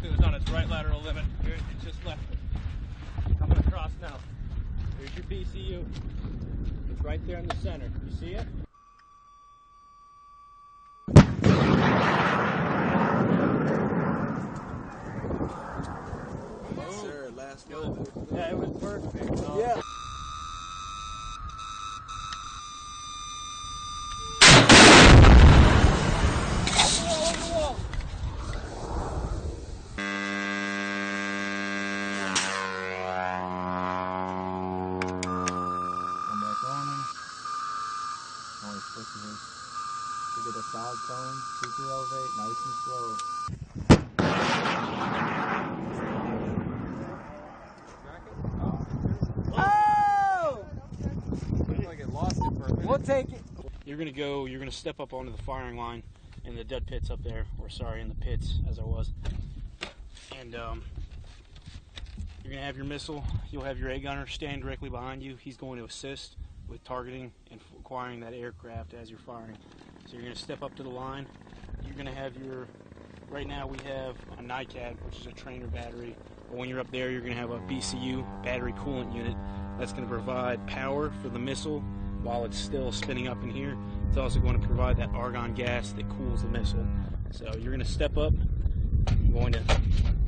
Falcon is on its right lateral limit. Here, it just left it. Coming across now. Here's your BCU. It's right there in the center. You see it? Yes, sir. Last one. Yeah, it was perfect. Yeah. To get a solid tone, super elevate, nice and slow. Oh! Looks like it lost it for a minute. We'll take it. You're gonna step up onto the firing line in the dead pits up there, or sorry, in the pits as I was. And you're gonna have your missile. You'll have your A gunner stand directly behind you. He's going to assist with targeting and acquiring that aircraft as you're firing. So you're going to step up to the line. You're going to have your, right now we have a NICAD, which is a trainer battery. But when you're up there, you're going to have a BCU, battery coolant unit, that's going to provide power for the missile while it's still spinning up in here. It's also going to provide that argon gas that cools the missile. So you're going to step up, you're going to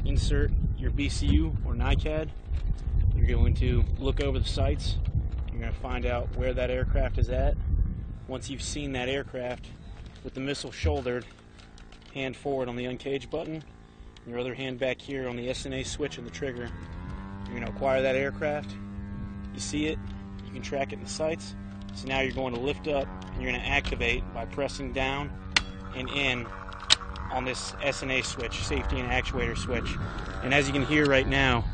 insert your BCU or NICAD. You're going to look over the sights. You're going to find out where that aircraft is at. Once you've seen that aircraft with the missile shouldered, hand forward on the uncage button, your other hand back here on the SNA switch and the trigger. You're going to acquire that aircraft. You see it, you can track it in the sights. So now you're going to lift up and you're going to activate by pressing down and in on this SNA switch, safety and actuator switch. And as you can hear right now,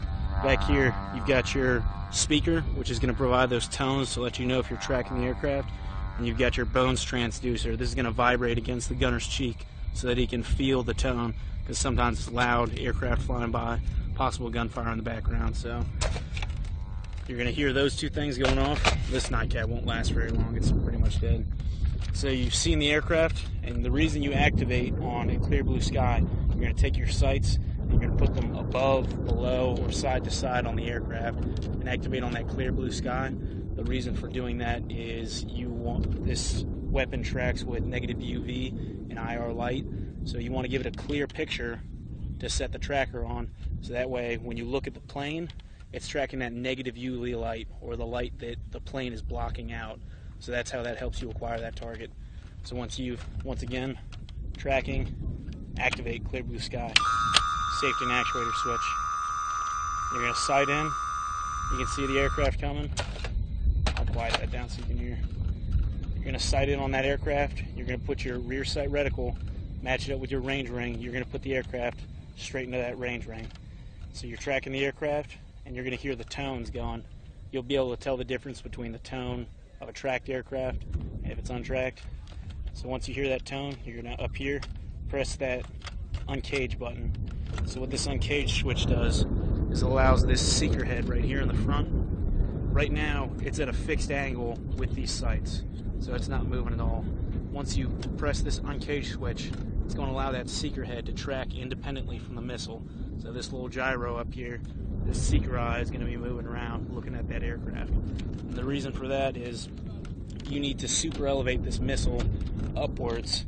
back here you've got your speaker, which is going to provide those tones to let you know if you're tracking the aircraft, and you've got your bones transducer. This is going to vibrate against the gunner's cheek so that he can feel the tone, because sometimes it's loud, aircraft flying by, possible gunfire in the background. So you're going to hear those two things going off. This NICAD won't last very long, it's pretty much dead. So you've seen the aircraft, and the reason you activate on a clear blue sky, you're going to take your sights, you're going to put them above, below, or side to side on the aircraft and activate on that clear blue sky. The reason for doing that is you want this weapon tracks with negative UV and IR light, so you want to give it a clear picture to set the tracker on, so that way when you look at the plane, it's tracking that negative UV light, or the light that the plane is blocking out. So that's how that helps you acquire that target. So once again, tracking, activate clear blue sky. Safety and actuator switch. You're going to sight in. You can see the aircraft coming. I'll quiet that down so you can hear. You're going to sight in on that aircraft. You're going to put your rear sight reticle, match it up with your range ring. You're going to put the aircraft straight into that range ring. So you're tracking the aircraft, and you're going to hear the tones going. You'll be able to tell the difference between the tone of a tracked aircraft and if it's untracked. So once you hear that tone, you're going to, up here, press that uncage button. So what this uncage switch does is allows this seeker head right here in the front. Right now, it's at a fixed angle with these sights, so it's not moving at all. Once you press this uncage switch, it's going to allow that seeker head to track independently from the missile. So this little gyro up here, this seeker eye is going to be moving around looking at that aircraft. And the reason for that is you need to super elevate this missile upwards.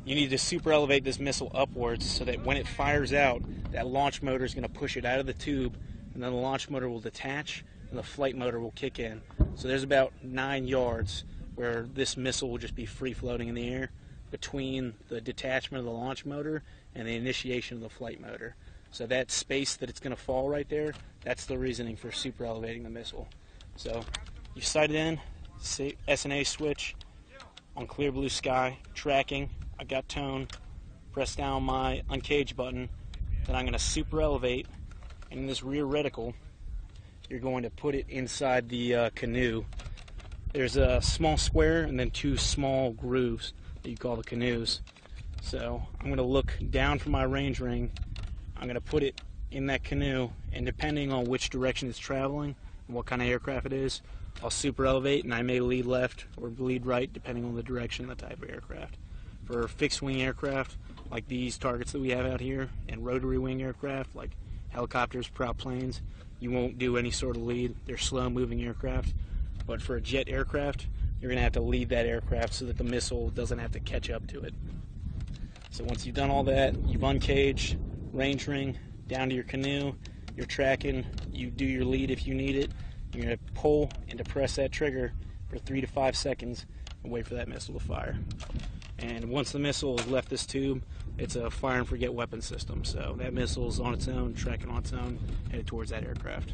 You need to super elevate this missile upwards so that when it fires out, that launch motor is going to push it out of the tube, and then the launch motor will detach and the flight motor will kick in. So there's about 9 yards where this missile will just be free floating in the air between the detachment of the launch motor and the initiation of the flight motor. So that space that it's going to fall right there, that's the reasoning for super elevating the missile. So you sight it in, SNA switch on clear blue sky, tracking, I got tone, press down my uncage button, then I'm going to super elevate, and in this rear reticle, you're going to put it inside the canoe. There's a small square and then 2 small grooves that you call the canoes. So I'm going to look down from my range ring, I'm going to put it in that canoe, and depending on which direction it's traveling and what kind of aircraft it is, I'll super elevate, and I may lead left or lead right depending on the direction and the type of aircraft. For fixed wing aircraft, like these targets that we have out here, and rotary wing aircraft, like helicopters, prop planes, you won't do any sort of lead. They're slow moving aircraft. But for a jet aircraft, you're going to have to lead that aircraft so that the missile doesn't have to catch up to it. So once you've done all that, you've uncaged, range ring, down to your canoe, you're tracking, you do your lead if you need it. You're going to pull and depress that trigger for 3 to 5 seconds and wait for that missile to fire. And once the missile has left this tube, it's a fire and forget weapon system. So that missile is on its own, tracking on its own, headed towards that aircraft.